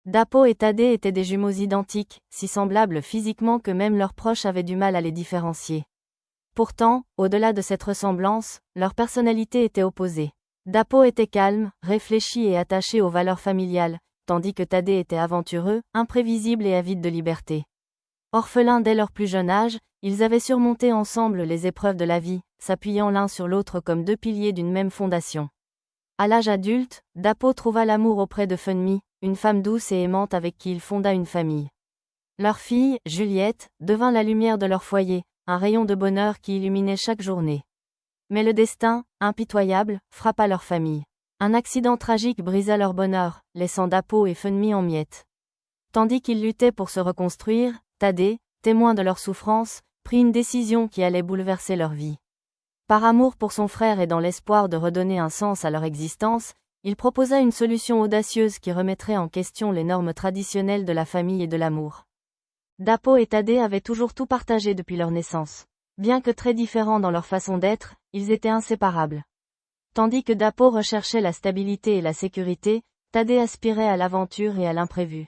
Dapo et Thaddée étaient des jumeaux identiques, si semblables physiquement que même leurs proches avaient du mal à les différencier. Pourtant, au-delà de cette ressemblance, leurs personnalités étaient opposées. Dapo était calme, réfléchi et attaché aux valeurs familiales, tandis que Thaddée était aventureux, imprévisible et avide de liberté. Orphelins dès leur plus jeune âge, ils avaient surmonté ensemble les épreuves de la vie, s'appuyant l'un sur l'autre comme deux piliers d'une même fondation. À l'âge adulte, Dapo trouva l'amour auprès de Funmi, une femme douce et aimante avec qui il fonda une famille. Leur fille, Juliette, devint la lumière de leur foyer, un rayon de bonheur qui illuminait chaque journée. Mais le destin, impitoyable, frappa leur famille. Un accident tragique brisa leur bonheur, laissant Dapo et Funmi en miettes. Tandis qu'ils luttaient pour se reconstruire, Thaddée, témoin de leur souffrance, prit une décision qui allait bouleverser leur vie. Par amour pour son frère et dans l'espoir de redonner un sens à leur existence, il proposa une solution audacieuse qui remettrait en question les normes traditionnelles de la famille et de l'amour. Dapo et Thaddée avaient toujours tout partagé depuis leur naissance. Bien que très différents dans leur façon d'être, ils étaient inséparables. Tandis que Dapo recherchait la stabilité et la sécurité, Thaddée aspirait à l'aventure et à l'imprévu.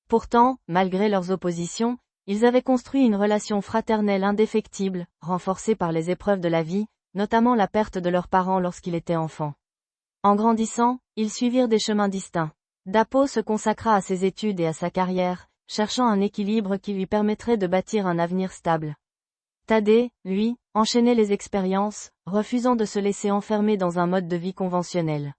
Pourtant, malgré leurs oppositions, ils avaient construit une relation fraternelle indéfectible, renforcée par les épreuves de la vie, notamment la perte de leurs parents lorsqu'il était enfant. En grandissant, ils suivirent des chemins distincts. Dapo se consacra à ses études et à sa carrière, cherchant un équilibre qui lui permettrait de bâtir un avenir stable. Thaddée, lui, enchaînait les expériences, refusant de se laisser enfermer dans un mode de vie conventionnel.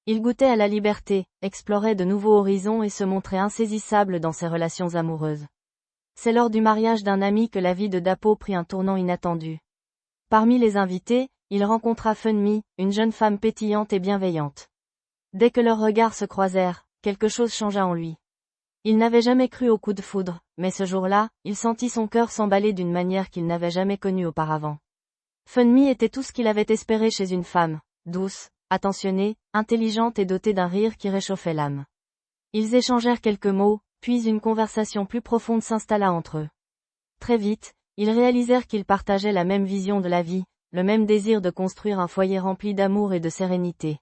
Il goûtait à la liberté, explorait de nouveaux horizons et se montrait insaisissable dans ses relations amoureuses. C'est lors du mariage d'un ami que la vie de Dapo prit un tournant inattendu. Parmi les invités, il rencontra Funmi, une jeune femme pétillante et bienveillante. Dès que leurs regards se croisèrent, quelque chose changea en lui. Il n'avait jamais cru au coup de foudre, mais ce jour-là, il sentit son cœur s'emballer d'une manière qu'il n'avait jamais connue auparavant. Funmi était tout ce qu'il avait espéré chez une femme, douce, attentionnée, intelligente et dotée d'un rire qui réchauffait l'âme. Ils échangèrent quelques mots, puis une conversation plus profonde s'installa entre eux. Très vite, ils réalisèrent qu'ils partageaient la même vision de la vie, le même désir de construire un foyer rempli d'amour et de sérénité.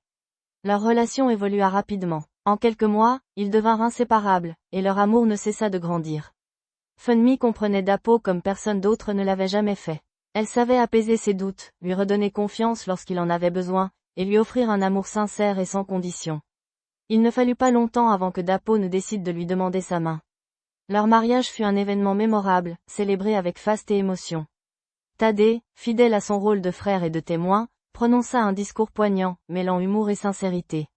Leur relation évolua rapidement. En quelques mois, ils devinrent inséparables, et leur amour ne cessa de grandir. Funmi comprenait Dapo comme personne d'autre ne l'avait jamais fait. Elle savait apaiser ses doutes, lui redonner confiance lorsqu'il en avait besoin, et lui offrir un amour sincère et sans condition. Il ne fallut pas longtemps avant que Dapo ne décide de lui demander sa main. Leur mariage fut un événement mémorable, célébré avec faste et émotion. Thaddée, fidèle à son rôle de frère et de témoin, prononça un discours poignant, mêlant humour et sincérité.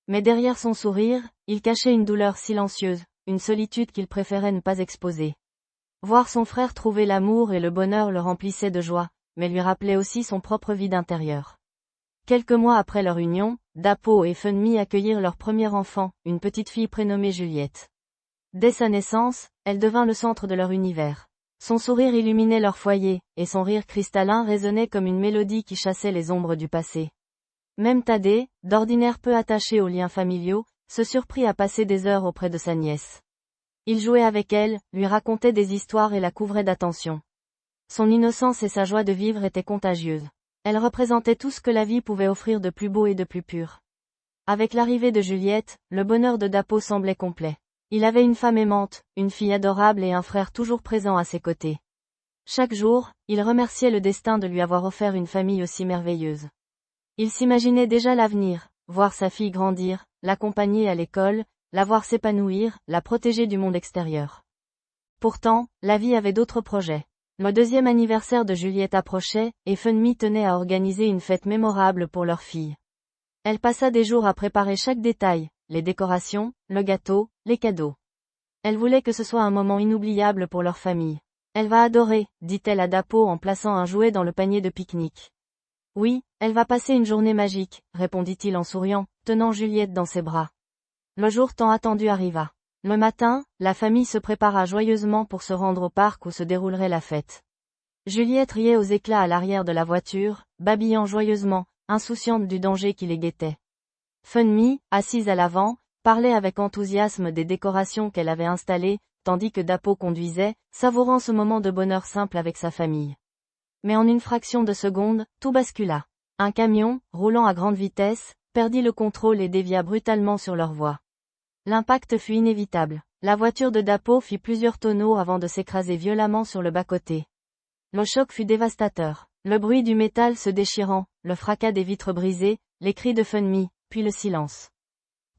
Mais derrière son sourire, il cachait une douleur silencieuse, une solitude qu'il préférait ne pas exposer. Voir son frère trouver l'amour et le bonheur le remplissait de joie, mais lui rappelait aussi son propre vide intérieur. Quelques mois après leur union, Dapo et Funmi accueillirent leur premier enfant, une petite fille prénommée Juliette. Dès sa naissance, elle devint le centre de leur univers. Son sourire illuminait leur foyer, et son rire cristallin résonnait comme une mélodie qui chassait les ombres du passé. Même Thaddée, d'ordinaire peu attaché aux liens familiaux, se surprit à passer des heures auprès de sa nièce. Il jouait avec elle, lui racontait des histoires et la couvrait d'attention. Son innocence et sa joie de vivre étaient contagieuses. Elle représentait tout ce que la vie pouvait offrir de plus beau et de plus pur. Avec l'arrivée de Juliette, le bonheur de Dapo semblait complet. Il avait une femme aimante, une fille adorable et un frère toujours présent à ses côtés. Chaque jour, il remerciait le destin de lui avoir offert une famille aussi merveilleuse. Il s'imaginait déjà l'avenir, voir sa fille grandir, l'accompagner à l'école, la voir s'épanouir, la protéger du monde extérieur. Pourtant, la vie avait d'autres projets. Le deuxième anniversaire de Juliette approchait, et Funmi tenait à organiser une fête mémorable pour leur fille. Elle passa des jours à préparer chaque détail, les décorations, le gâteau, les cadeaux. Elle voulait que ce soit un moment inoubliable pour leur famille. Elle va adorer, dit-elle à Dapo en plaçant un jouet dans le panier de pique-nique. Oui, elle va passer une journée magique, répondit-il en souriant, tenant Juliette dans ses bras. Le jour tant attendu arriva. Le matin, la famille se prépara joyeusement pour se rendre au parc où se déroulerait la fête. Juliette riait aux éclats à l'arrière de la voiture, babillant joyeusement, insouciante du danger qui les guettait. Funmi, assise à l'avant, parlait avec enthousiasme des décorations qu'elle avait installées, tandis que Dapo conduisait, savourant ce moment de bonheur simple avec sa famille. Mais en une fraction de seconde, tout bascula. Un camion, roulant à grande vitesse, perdit le contrôle et dévia brutalement sur leur voie. L'impact fut inévitable. La voiture de Dapo fit plusieurs tonneaux avant de s'écraser violemment sur le bas-côté. Le choc fut dévastateur. Le bruit du métal se déchirant, le fracas des vitres brisées, les cris de Funmi, puis le silence.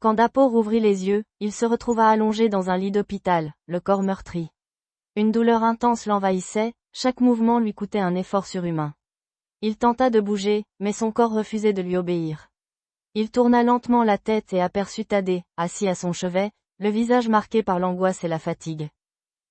Quand Dapo rouvrit les yeux, il se retrouva allongé dans un lit d'hôpital, le corps meurtri. Une douleur intense l'envahissait, chaque mouvement lui coûtait un effort surhumain. Il tenta de bouger, mais son corps refusait de lui obéir. Il tourna lentement la tête et aperçut Tadé, assis à son chevet, le visage marqué par l'angoisse et la fatigue.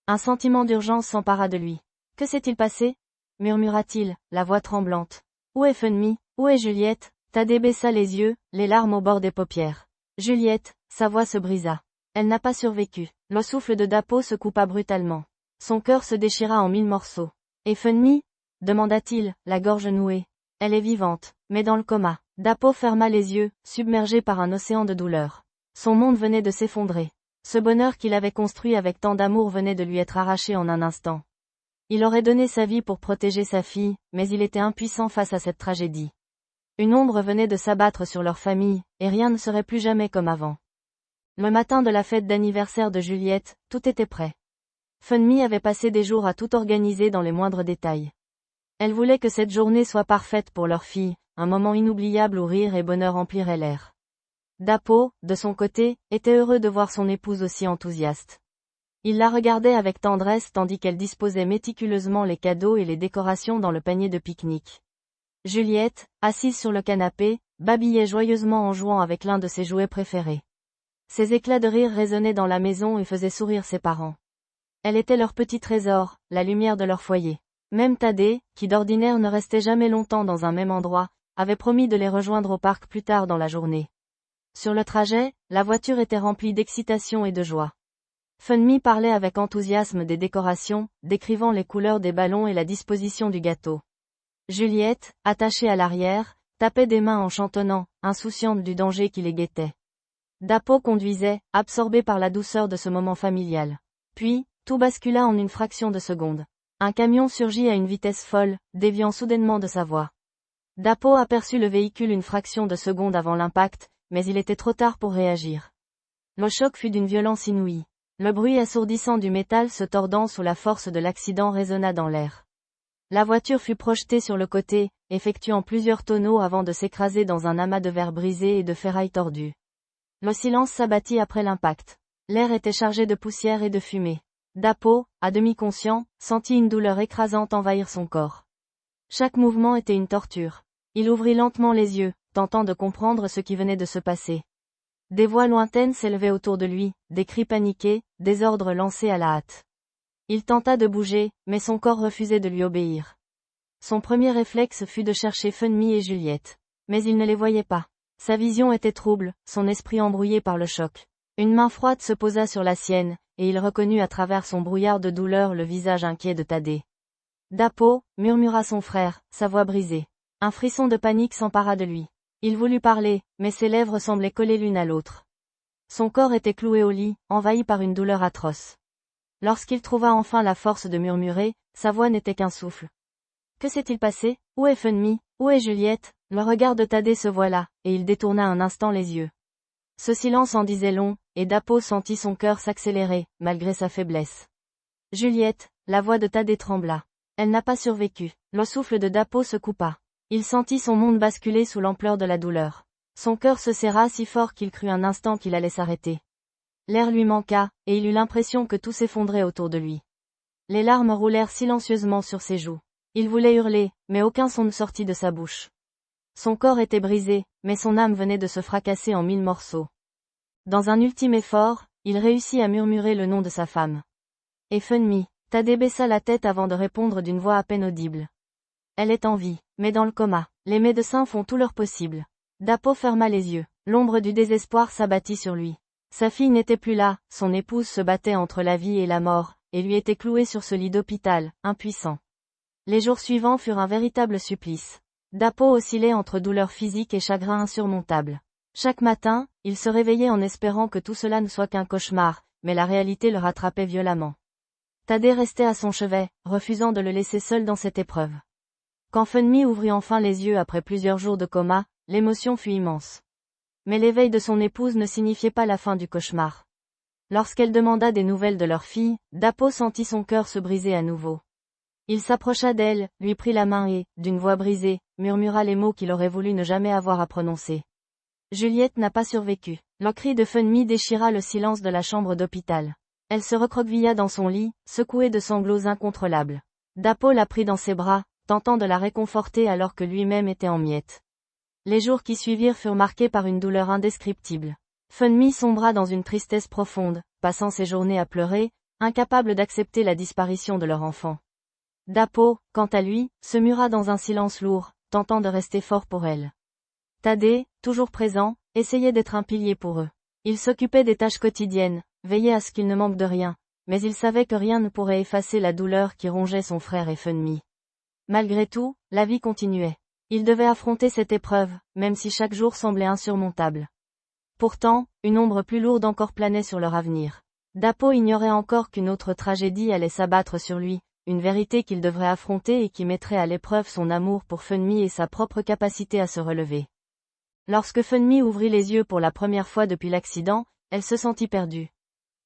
Un sentiment d'urgence s'empara de lui. « Que s'est-il passé » murmura-t-il, la voix tremblante. « Où est Funmi ? Où est Juliette ?» Tadé baissa les yeux, les larmes au bord des paupières. Juliette, sa voix se brisa. Elle n'a pas survécu. Le souffle de Dapo se coupa brutalement. Son cœur se déchira en 1000 morceaux. « Et Funmi » demanda-t-il, la gorge nouée. « Elle est vivante, mais dans le coma. » Dapo ferma les yeux, submergé par un océan de douleur. Son monde venait de s'effondrer. Ce bonheur qu'il avait construit avec tant d'amour venait de lui être arraché en un instant. Il aurait donné sa vie pour protéger sa fille, mais il était impuissant face à cette tragédie. Une ombre venait de s'abattre sur leur famille, et rien ne serait plus jamais comme avant. Le matin de la fête d'anniversaire de Juliette, tout était prêt. Funmi avait passé des jours à tout organiser dans les moindres détails. Elle voulait que cette journée soit parfaite pour leur fille, un moment inoubliable où rire et bonheur empliraient l'air. Dapo, de son côté, était heureux de voir son épouse aussi enthousiaste. Il la regardait avec tendresse tandis qu'elle disposait méticuleusement les cadeaux et les décorations dans le panier de pique-nique. Juliette, assise sur le canapé, babillait joyeusement en jouant avec l'un de ses jouets préférés. Ses éclats de rire résonnaient dans la maison et faisaient sourire ses parents. Elle était leur petit trésor, la lumière de leur foyer. Même Tadé, qui d'ordinaire ne restait jamais longtemps dans un même endroit, avait promis de les rejoindre au parc plus tard dans la journée. Sur le trajet, la voiture était remplie d'excitation et de joie. Funmi parlait avec enthousiasme des décorations, décrivant les couleurs des ballons et la disposition du gâteau. Juliette, attachée à l'arrière, tapait des mains en chantonnant, insouciante du danger qui les guettait. Dapo conduisait, absorbé par la douceur de ce moment familial. Puis, tout bascula en une fraction de seconde. Un camion surgit à une vitesse folle, déviant soudainement de sa voie. Dapo aperçut le véhicule une fraction de seconde avant l'impact, mais il était trop tard pour réagir. Le choc fut d'une violence inouïe. Le bruit assourdissant du métal se tordant sous la force de l'accident résonna dans l'air. La voiture fut projetée sur le côté, effectuant plusieurs tonneaux avant de s'écraser dans un amas de verre brisé et de ferraille tordue. Le silence s'abattit après l'impact. L'air était chargé de poussière et de fumée. Dapo, à demi conscient, sentit une douleur écrasante envahir son corps. Chaque mouvement était une torture. Il ouvrit lentement les yeux, tentant de comprendre ce qui venait de se passer. Des voix lointaines s'élevaient autour de lui, des cris paniqués, des ordres lancés à la hâte. Il tenta de bouger, mais son corps refusait de lui obéir. Son premier réflexe fut de chercher Funmi et Juliette. Mais il ne les voyait pas. Sa vision était trouble, son esprit embrouillé par le choc. Une main froide se posa sur la sienne, et il reconnut à travers son brouillard de douleur le visage inquiet de Tadé. « Dapo » murmura son frère, sa voix brisée. Un frisson de panique s'empara de lui. Il voulut parler, mais ses lèvres semblaient collées l'une à l'autre. Son corps était cloué au lit, envahi par une douleur atroce. Lorsqu'il trouva enfin la force de murmurer, sa voix n'était qu'un souffle. Que s'est-il passé ? Où est Funmi ? Où est Juliette ? Le regard de Tadé se voila, et il détourna un instant les yeux. Ce silence en disait long, et Dapo sentit son cœur s'accélérer, malgré sa faiblesse. Juliette, la voix de Tadé trembla. Elle n'a pas survécu. Le souffle de Dapo se coupa. Il sentit son monde basculer sous l'ampleur de la douleur. Son cœur se serra si fort qu'il crut un instant qu'il allait s'arrêter. L'air lui manqua, et il eut l'impression que tout s'effondrait autour de lui. Les larmes roulèrent silencieusement sur ses joues. Il voulait hurler, mais aucun son ne sortit de sa bouche. Son corps était brisé, mais son âme venait de se fracasser en 1000 morceaux. Dans un ultime effort, il réussit à murmurer le nom de sa femme. Et Funmi. Tadé baissa la tête avant de répondre d'une voix à peine audible. Elle est en vie, mais dans le coma. Les médecins font tout leur possible. Dapo ferma les yeux. L'ombre du désespoir s'abattit sur lui. Sa fille n'était plus là, son épouse se battait entre la vie et la mort, et lui était clouée sur ce lit d'hôpital, impuissant. Les jours suivants furent un véritable supplice. Dapo oscillait entre douleur physique et chagrin insurmontable. Chaque matin, il se réveillait en espérant que tout cela ne soit qu'un cauchemar, mais la réalité le rattrapait violemment. Tadé restait à son chevet, refusant de le laisser seul dans cette épreuve. Quand Funmi ouvrit enfin les yeux après plusieurs jours de coma, l'émotion fut immense. Mais l'éveil de son épouse ne signifiait pas la fin du cauchemar. Lorsqu'elle demanda des nouvelles de leur fille, Dapo sentit son cœur se briser à nouveau. Il s'approcha d'elle, lui prit la main et, d'une voix brisée, murmura les mots qu'il aurait voulu ne jamais avoir à prononcer. Juliette n'a pas survécu. Le cri de Funmi déchira le silence de la chambre d'hôpital. Elle se recroquevilla dans son lit, secouée de sanglots incontrôlables. Dapo la prit dans ses bras, tentant de la réconforter alors que lui-même était en miettes. Les jours qui suivirent furent marqués par une douleur indescriptible. Funmi sombra dans une tristesse profonde, passant ses journées à pleurer, incapable d'accepter la disparition de leur enfant. Dapo, quant à lui, se mura dans un silence lourd, tentant de rester fort pour elle. Tadé, toujours présent, essayait d'être un pilier pour eux. Il s'occupait des tâches quotidiennes, veillait à ce qu'il ne manque de rien, mais il savait que rien ne pourrait effacer la douleur qui rongeait son frère et Funmi. Malgré tout, la vie continuait. Il devait affronter cette épreuve, même si chaque jour semblait insurmontable. Pourtant, une ombre plus lourde encore planait sur leur avenir. Dapo ignorait encore qu'une autre tragédie allait s'abattre sur lui, une vérité qu'il devrait affronter et qui mettrait à l'épreuve son amour pour Funmi et sa propre capacité à se relever. Lorsque Funmi ouvrit les yeux pour la première fois depuis l'accident, elle se sentit perdue.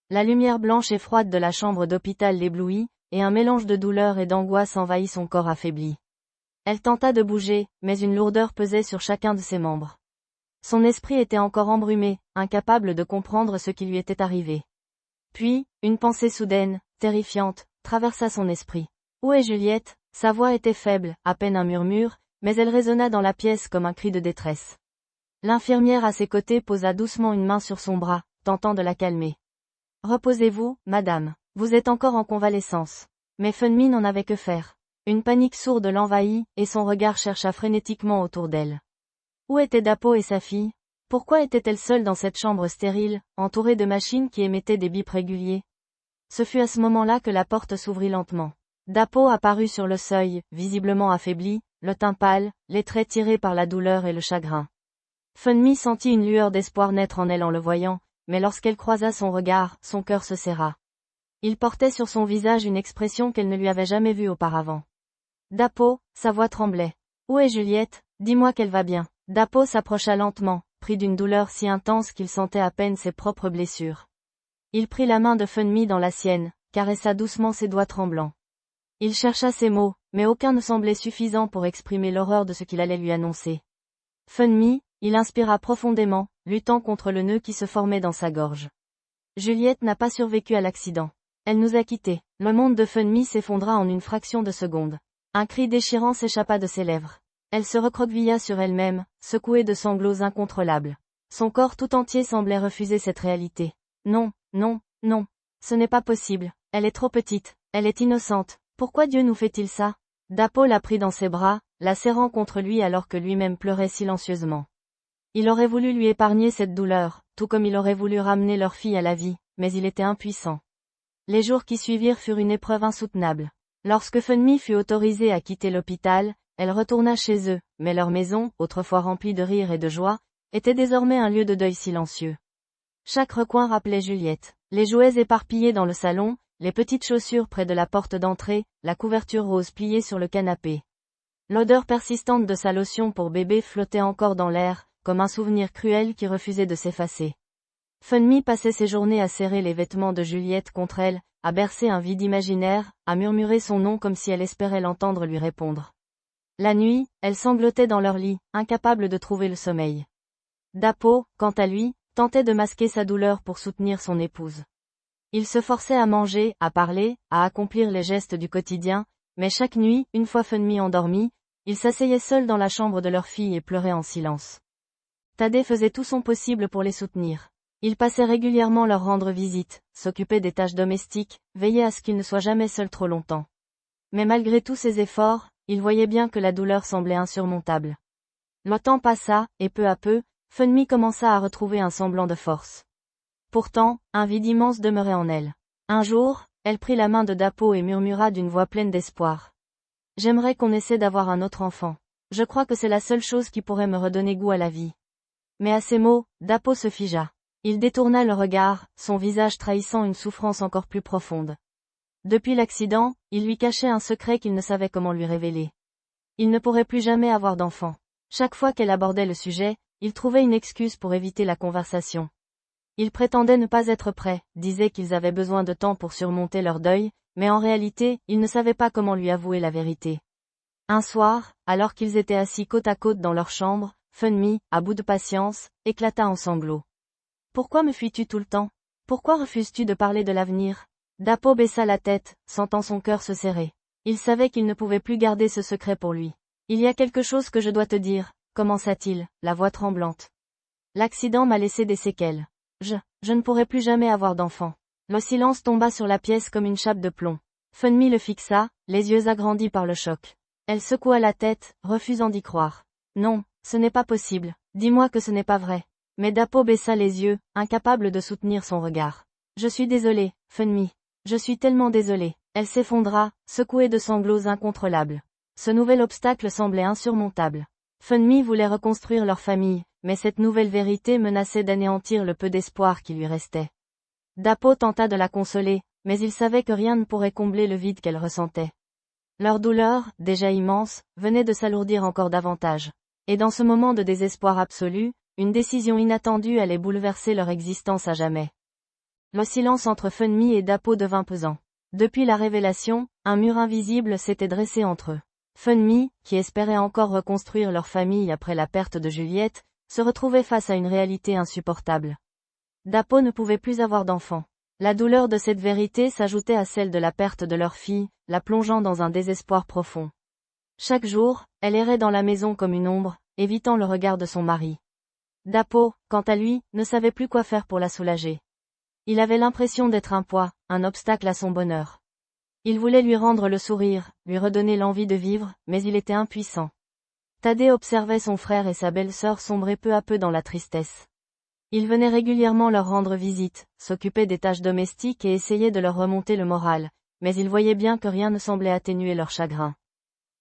La lumière blanche et froide de la chambre d'hôpital l'éblouit, et un mélange de douleur et d'angoisse envahit son corps affaibli. Elle tenta de bouger, mais une lourdeur pesait sur chacun de ses membres. Son esprit était encore embrumé, incapable de comprendre ce qui lui était arrivé. Puis, une pensée soudaine, terrifiante, traversa son esprit. Où est Juliette? Sa voix était faible, à peine un murmure, mais elle résonna dans la pièce comme un cri de détresse. L'infirmière à ses côtés posa doucement une main sur son bras, tentant de la calmer. Reposez-vous, madame. Vous êtes encore en convalescence. Mais Funmi n'en avait que faire. Une panique sourde l'envahit, et son regard chercha frénétiquement autour d'elle. Où étaient Dapo et sa fille? Pourquoi était-elle seule dans cette chambre stérile, entourée de machines qui émettaient des bips réguliers? Ce fut à ce moment-là que la porte s'ouvrit lentement. Dapo apparut sur le seuil, visiblement affaibli, le teint pâle, les traits tirés par la douleur et le chagrin. Funmi sentit une lueur d'espoir naître en elle en le voyant, mais lorsqu'elle croisa son regard, son cœur se serra. Il portait sur son visage une expression qu'elle ne lui avait jamais vue auparavant. Dapo, sa voix tremblait. Où est Juliette? Dis-moi qu'elle va bien. Dapo s'approcha lentement, pris d'une douleur si intense qu'il sentait à peine ses propres blessures. Il prit la main de Funmi dans la sienne, caressa doucement ses doigts tremblants. Il chercha ses mots, mais aucun ne semblait suffisant pour exprimer l'horreur de ce qu'il allait lui annoncer. Funmi, il inspira profondément, luttant contre le nœud qui se formait dans sa gorge. Juliette n'a pas survécu à l'accident. Elle nous a quittés. Le monde de Funmi s'effondra en une fraction de seconde. Un cri déchirant s'échappa de ses lèvres. Elle se recroquevilla sur elle-même, secouée de sanglots incontrôlables. Son corps tout entier semblait refuser cette réalité. Non, non, non. Ce n'est pas possible. Elle est trop petite. Elle est innocente. Pourquoi Dieu nous fait-il ça? Dapo la prit dans ses bras, la serrant contre lui alors que lui-même pleurait silencieusement. Il aurait voulu lui épargner cette douleur, tout comme il aurait voulu ramener leur fille à la vie, mais il était impuissant. Les jours qui suivirent furent une épreuve insoutenable. Lorsque Funmi fut autorisée à quitter l'hôpital, elle retourna chez eux, mais leur maison, autrefois remplie de rire et de joie, était désormais un lieu de deuil silencieux. Chaque recoin rappelait Juliette. Les jouets éparpillés dans le salon, les petites chaussures près de la porte d'entrée, la couverture rose pliée sur le canapé. L'odeur persistante de sa lotion pour bébé flottait encore dans l'air, comme un souvenir cruel qui refusait de s'effacer. Funmi passait ses journées à serrer les vêtements de Juliette contre elle, à bercer un vide imaginaire, à murmurer son nom comme si elle espérait l'entendre lui répondre. La nuit, elle sanglotait dans leur lit, incapable de trouver le sommeil. Dapo, quant à lui, tentait de masquer sa douleur pour soutenir son épouse. Il se forçait à manger, à parler, à accomplir les gestes du quotidien, mais chaque nuit, une fois Funmi endormie, il s'asseyait seul dans la chambre de leur fille et pleurait en silence. Tadé faisait tout son possible pour les soutenir. Il passait régulièrement leur rendre visite, s'occupait des tâches domestiques, veillait à ce qu'ils ne soient jamais seuls trop longtemps. Mais malgré tous ses efforts, il voyait bien que la douleur semblait insurmontable. Le temps passa, et peu à peu, Funmi commença à retrouver un semblant de force. Pourtant, un vide immense demeurait en elle. Un jour, elle prit la main de Dapo et murmura d'une voix pleine d'espoir. « J'aimerais qu'on essaie d'avoir un autre enfant. Je crois que c'est la seule chose qui pourrait me redonner goût à la vie. » Mais à ces mots, Dapo se figea. Il détourna le regard, son visage trahissant une souffrance encore plus profonde. Depuis l'accident, il lui cachait un secret qu'il ne savait comment lui révéler. Il ne pourrait plus jamais avoir d'enfant. Chaque fois qu'elle abordait le sujet, il trouvait une excuse pour éviter la conversation. Ils prétendaient ne pas être prêts, disaient qu'ils avaient besoin de temps pour surmonter leur deuil, mais en réalité, ils ne savaient pas comment lui avouer la vérité. Un soir, alors qu'ils étaient assis côte à côte dans leur chambre, Funmi, à bout de patience, éclata en sanglots. Pourquoi me fuis-tu tout le temps? Pourquoi refuses-tu de parler de l'avenir? Dapo baissa la tête, sentant son cœur se serrer. Il savait qu'il ne pouvait plus garder ce secret pour lui. Il y a quelque chose que je dois te dire, commença-t-il, la voix tremblante. L'accident m'a laissé des séquelles. Je ne pourrai plus jamais avoir d'enfant. Le silence tomba sur la pièce comme une chape de plomb. Funmi le fixa, les yeux agrandis par le choc. Elle secoua la tête, refusant d'y croire. Non, ce n'est pas possible. Dis-moi que ce n'est pas vrai. Mais Dapo baissa les yeux, incapable de soutenir son regard. Je suis désolée, Funmi. Je suis tellement désolée. Elle s'effondra, secouée de sanglots incontrôlables. Ce nouvel obstacle semblait insurmontable. Funmi voulait reconstruire leur famille, mais cette nouvelle vérité menaçait d'anéantir le peu d'espoir qui lui restait. Dapo tenta de la consoler, mais il savait que rien ne pourrait combler le vide qu'elle ressentait. Leur douleur, déjà immense, venait de s'alourdir encore davantage. Et dans ce moment de désespoir absolu, une décision inattendue allait bouleverser leur existence à jamais. Le silence entre Funmi et Dapo devint pesant. Depuis la révélation, un mur invisible s'était dressé entre eux. Funmi, qui espérait encore reconstruire leur famille après la perte de Juliette, se retrouvait face à une réalité insupportable. Dapo ne pouvait plus avoir d'enfant. La douleur de cette vérité s'ajoutait à celle de la perte de leur fille, la plongeant dans un désespoir profond. Chaque jour, elle errait dans la maison comme une ombre, évitant le regard de son mari. Dapo, quant à lui, ne savait plus quoi faire pour la soulager. Il avait l'impression d'être un poids, un obstacle à son bonheur. Il voulait lui rendre le sourire, lui redonner l'envie de vivre, mais il était impuissant. Thaddée observait son frère et sa belle-sœur sombrer peu à peu dans la tristesse. Il venait régulièrement leur rendre visite, s'occupait des tâches domestiques et essayait de leur remonter le moral, mais il voyait bien que rien ne semblait atténuer leur chagrin.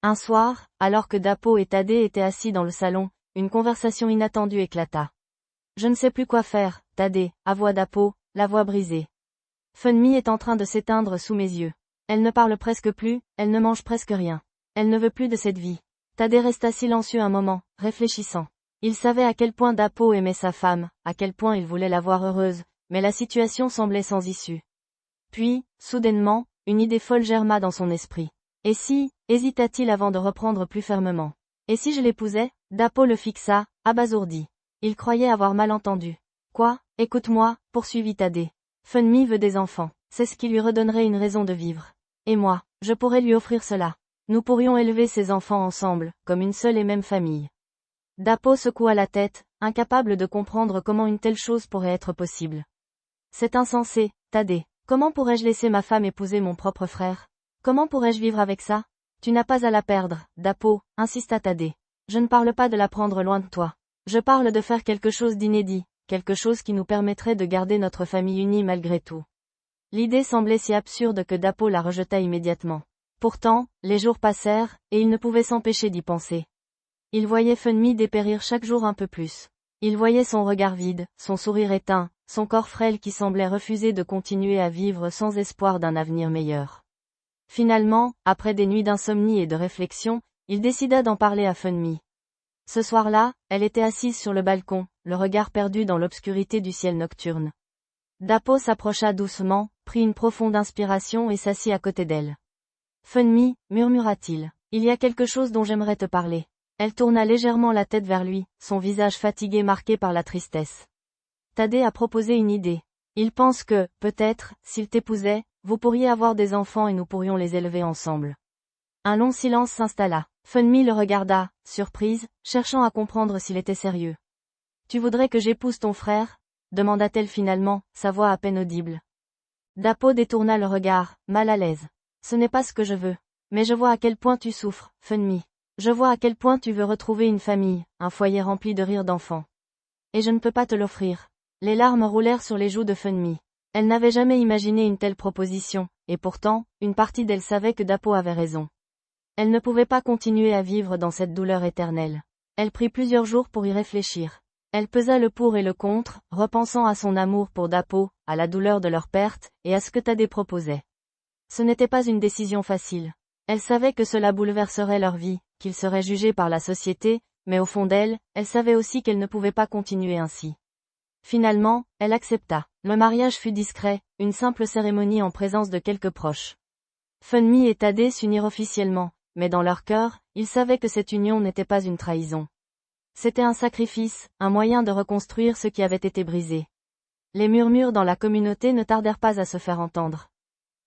Un soir, alors que Dapo et Thaddée étaient assis dans le salon, une conversation inattendue éclata. Je ne sais plus quoi faire, Thaddée, avoua Dapo, la voix brisée. Funmi est en train de s'éteindre sous mes yeux. Elle ne parle presque plus, elle ne mange presque rien. Elle ne veut plus de cette vie. Thaddée resta silencieux un moment, réfléchissant. Il savait à quel point Dapo aimait sa femme, à quel point il voulait la voir heureuse, mais la situation semblait sans issue. Puis, soudainement, une idée folle germa dans son esprit. Et si, hésita-t-il avant de reprendre plus fermement. Et si je l'épousais? Dapo le fixa, abasourdi. Il croyait avoir mal entendu. Quoi? Écoute-moi, poursuivit Thaddée. Funmi veut des enfants. C'est ce qui lui redonnerait une raison de vivre. Et moi, je pourrais lui offrir cela. Nous pourrions élever ces enfants ensemble, comme une seule et même famille. Dapo secoua la tête, incapable de comprendre comment une telle chose pourrait être possible. C'est insensé, Thaddée. Comment pourrais-je laisser ma femme épouser mon propre frère? Comment pourrais-je vivre avec ça? Tu n'as pas à la perdre, Dapo, insista Thaddée. Je ne parle pas de la prendre loin de toi. Je parle de faire quelque chose d'inédit, quelque chose qui nous permettrait de garder notre famille unie malgré tout. L'idée semblait si absurde que Dapo la rejeta immédiatement. Pourtant, les jours passèrent, et il ne pouvait s'empêcher d'y penser. Il voyait Funmi dépérir chaque jour un peu plus. Il voyait son regard vide, son sourire éteint, son corps frêle qui semblait refuser de continuer à vivre sans espoir d'un avenir meilleur. Finalement, après des nuits d'insomnie et de réflexion, il décida d'en parler à Funmi. Ce soir-là, elle était assise sur le balcon, le regard perdu dans l'obscurité du ciel nocturne. Dapo s'approcha doucement, prit une profonde inspiration et s'assit à côté d'elle. Funmi, murmura-t-il, il y a quelque chose dont j'aimerais te parler. Elle tourna légèrement la tête vers lui, son visage fatigué marqué par la tristesse. Thaddée a proposé une idée. Il pense que, peut-être, s'il t'épousait, vous pourriez avoir des enfants et nous pourrions les élever ensemble. Un long silence s'installa. Funmi le regarda, surprise, cherchant à comprendre s'il était sérieux. Tu voudrais que j'épouse ton frère? Demanda-t-elle finalement, sa voix à peine audible. Dapo détourna le regard, mal à l'aise. Ce n'est pas ce que je veux. Mais je vois à quel point tu souffres, Funmi. Je vois à quel point tu veux retrouver une famille, un foyer rempli de rires d'enfants. Et je ne peux pas te l'offrir. Les larmes roulèrent sur les joues de Funmi. Elle n'avait jamais imaginé une telle proposition, et pourtant, une partie d'elle savait que Dapo avait raison. Elle ne pouvait pas continuer à vivre dans cette douleur éternelle. Elle prit plusieurs jours pour y réfléchir. Elle pesa le pour et le contre, repensant à son amour pour Dapo, à la douleur de leur perte, et à ce que Thaddée proposait. Ce n'était pas une décision facile. Elle savait que cela bouleverserait leur vie, qu'ils seraient jugés par la société, mais au fond d'elle, elle savait aussi qu'elle ne pouvait pas continuer ainsi. Finalement, elle accepta. Le mariage fut discret, une simple cérémonie en présence de quelques proches. Funmi et Tade s'unirent officiellement, mais dans leur cœur, ils savaient que cette union n'était pas une trahison. C'était un sacrifice, un moyen de reconstruire ce qui avait été brisé. Les murmures dans la communauté ne tardèrent pas à se faire entendre.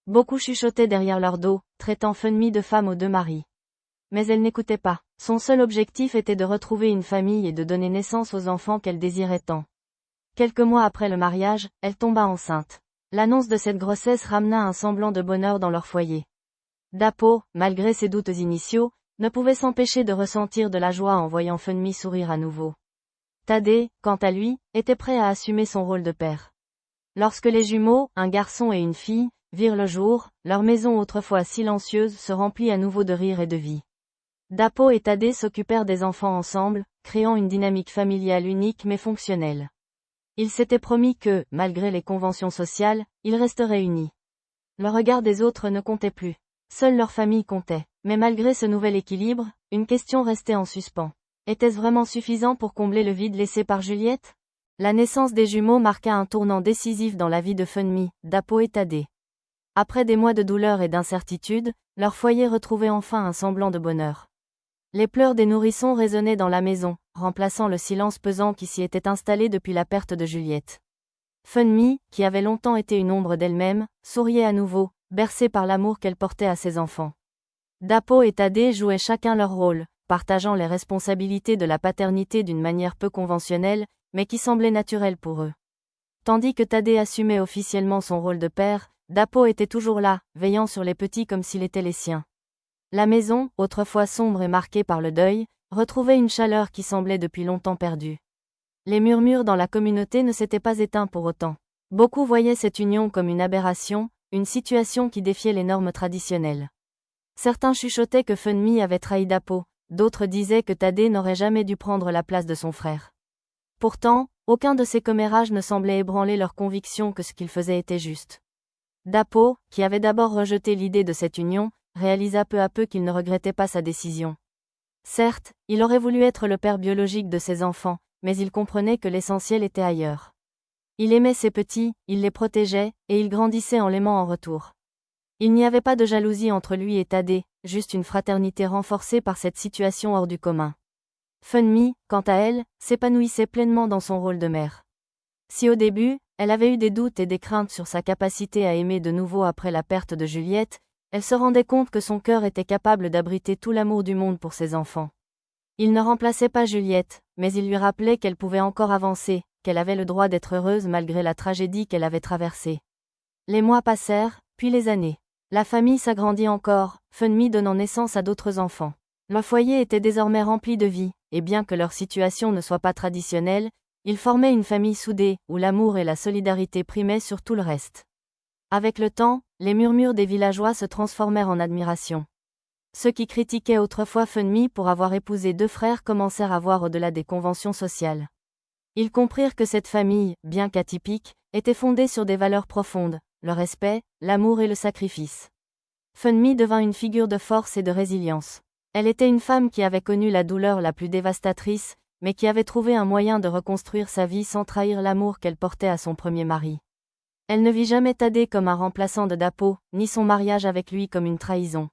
Beaucoup chuchotaient derrière leur dos, traitant Funmi de femme aux deux maris. Mais elle n'écoutait pas. Son seul objectif était de retrouver une famille et de donner naissance aux enfants qu'elle désirait tant. Quelques mois après le mariage, elle tomba enceinte. L'annonce de cette grossesse ramena un semblant de bonheur dans leur foyer. Dapo, malgré ses doutes initiaux, ne pouvait s'empêcher de ressentir de la joie en voyant Funmi sourire à nouveau. Tade, quant à lui, était prêt à assumer son rôle de père. Lorsque les jumeaux, un garçon et une fille, virent le jour, leur maison autrefois silencieuse se remplit à nouveau de rire et de vie. Dapo et Tade s'occupèrent des enfants ensemble, créant une dynamique familiale unique mais fonctionnelle. Ils s'étaient promis que, malgré les conventions sociales, ils resteraient unis. Le regard des autres ne comptait plus. Seule leur famille comptait. Mais malgré ce nouvel équilibre, une question restait en suspens. Était-ce vraiment suffisant pour combler le vide laissé par Juliette? La naissance des jumeaux marqua un tournant décisif dans la vie de Funmi, Dapo et Tade. Après des mois de douleur et d'incertitude, leur foyer retrouvait enfin un semblant de bonheur. Les pleurs des nourrissons résonnaient dans la maison, remplaçant le silence pesant qui s'y était installé depuis la perte de Juliette. Funmi, qui avait longtemps été une ombre d'elle-même, souriait à nouveau, bercée par l'amour qu'elle portait à ses enfants. Dapo et Tade jouaient chacun leur rôle, partageant les responsabilités de la paternité d'une manière peu conventionnelle, mais qui semblait naturelle pour eux. Tandis que Tade assumait officiellement son rôle de père, Dapo était toujours là, veillant sur les petits comme s'il était les siens. La maison, autrefois sombre et marquée par le deuil, retrouvait une chaleur qui semblait depuis longtemps perdue. Les murmures dans la communauté ne s'étaient pas éteints pour autant. Beaucoup voyaient cette union comme une aberration, une situation qui défiait les normes traditionnelles. Certains chuchotaient que Funmi avait trahi Dapo, d'autres disaient que Tade n'aurait jamais dû prendre la place de son frère. Pourtant, aucun de ces commérages ne semblait ébranler leur conviction que ce qu'ils faisaient était juste. Dapo, qui avait d'abord rejeté l'idée de cette union, réalisa peu à peu qu'il ne regrettait pas sa décision. Certes, il aurait voulu être le père biologique de ses enfants, mais il comprenait que l'essentiel était ailleurs. Il aimait ses petits, il les protégeait, et il grandissait en l'aimant en retour. Il n'y avait pas de jalousie entre lui et Tade, juste une fraternité renforcée par cette situation hors du commun. Funmi, quant à elle, s'épanouissait pleinement dans son rôle de mère. Si au début, elle avait eu des doutes et des craintes sur sa capacité à aimer de nouveau après la perte de Juliette, elle se rendait compte que son cœur était capable d'abriter tout l'amour du monde pour ses enfants. Il ne remplaçait pas Juliette, mais il lui rappelait qu'elle pouvait encore avancer, qu'elle avait le droit d'être heureuse malgré la tragédie qu'elle avait traversée. Les mois passèrent, puis les années. La famille s'agrandit encore, Funmi donnant naissance à d'autres enfants. Le foyer était désormais rempli de vie, et bien que leur situation ne soit pas traditionnelle, ils formaient une famille soudée, où l'amour et la solidarité primaient sur tout le reste. Avec le temps, les murmures des villageois se transformèrent en admiration. Ceux qui critiquaient autrefois Funmi pour avoir épousé deux frères commencèrent à voir au-delà des conventions sociales. Ils comprirent que cette famille, bien qu'atypique, était fondée sur des valeurs profondes, le respect, l'amour et le sacrifice. Funmi devint une figure de force et de résilience. Elle était une femme qui avait connu la douleur la plus dévastatrice, mais qui avait trouvé un moyen de reconstruire sa vie sans trahir l'amour qu'elle portait à son premier mari. Elle ne vit jamais Tade comme un remplaçant de Dapo, ni son mariage avec lui comme une trahison.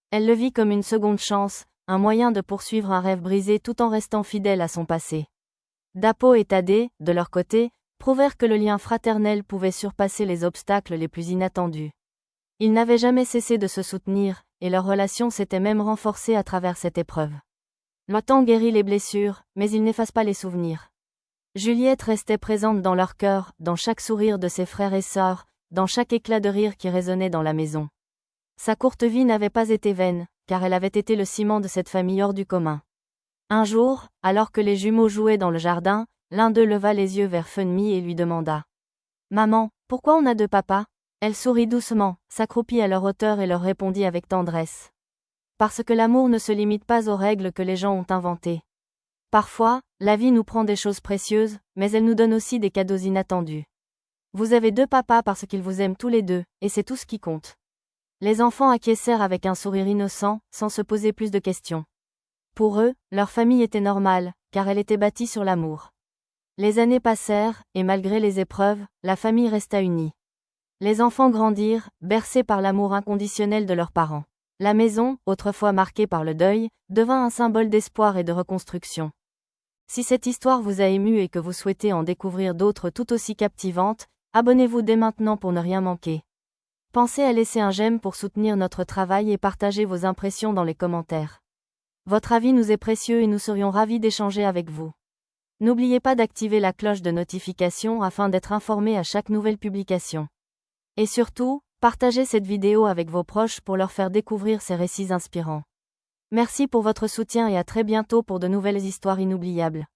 Elle le vit comme une seconde chance, un moyen de poursuivre un rêve brisé tout en restant fidèle à son passé. Dapo et Tade, de leur côté, prouvèrent que le lien fraternel pouvait surpasser les obstacles les plus inattendus. Ils n'avaient jamais cessé de se soutenir, et leur relation s'était même renforcée à travers cette épreuve. Le temps guérit les blessures, mais il n'efface pas les souvenirs. Juliette restait présente dans leur cœur, dans chaque sourire de ses frères et sœurs, dans chaque éclat de rire qui résonnait dans la maison. Sa courte vie n'avait pas été vaine, car elle avait été le ciment de cette famille hors du commun. Un jour, alors que les jumeaux jouaient dans le jardin, l'un d'eux leva les yeux vers Funmi et lui demanda : « Maman, pourquoi on a deux papas ? » Elle sourit doucement, s'accroupit à leur hauteur et leur répondit avec tendresse : « Parce que l'amour ne se limite pas aux règles que les gens ont inventées. Parfois, la vie nous prend des choses précieuses, mais elle nous donne aussi des cadeaux inattendus. Vous avez deux papas parce qu'ils vous aiment tous les deux, et c'est tout ce qui compte. » Les enfants acquiescèrent avec un sourire innocent, sans se poser plus de questions. Pour eux, leur famille était normale, car elle était bâtie sur l'amour. Les années passèrent, et malgré les épreuves, la famille resta unie. Les enfants grandirent, bercés par l'amour inconditionnel de leurs parents. La maison, autrefois marquée par le deuil, devint un symbole d'espoir et de reconstruction. Si cette histoire vous a ému et que vous souhaitez en découvrir d'autres tout aussi captivantes, abonnez-vous dès maintenant pour ne rien manquer. Pensez à laisser un j'aime pour soutenir notre travail et partagez vos impressions dans les commentaires. Votre avis nous est précieux et nous serions ravis d'échanger avec vous. N'oubliez pas d'activer la cloche de notification afin d'être informé à chaque nouvelle publication. Et surtout, partagez cette vidéo avec vos proches pour leur faire découvrir ces récits inspirants. Merci pour votre soutien et à très bientôt pour de nouvelles histoires inoubliables.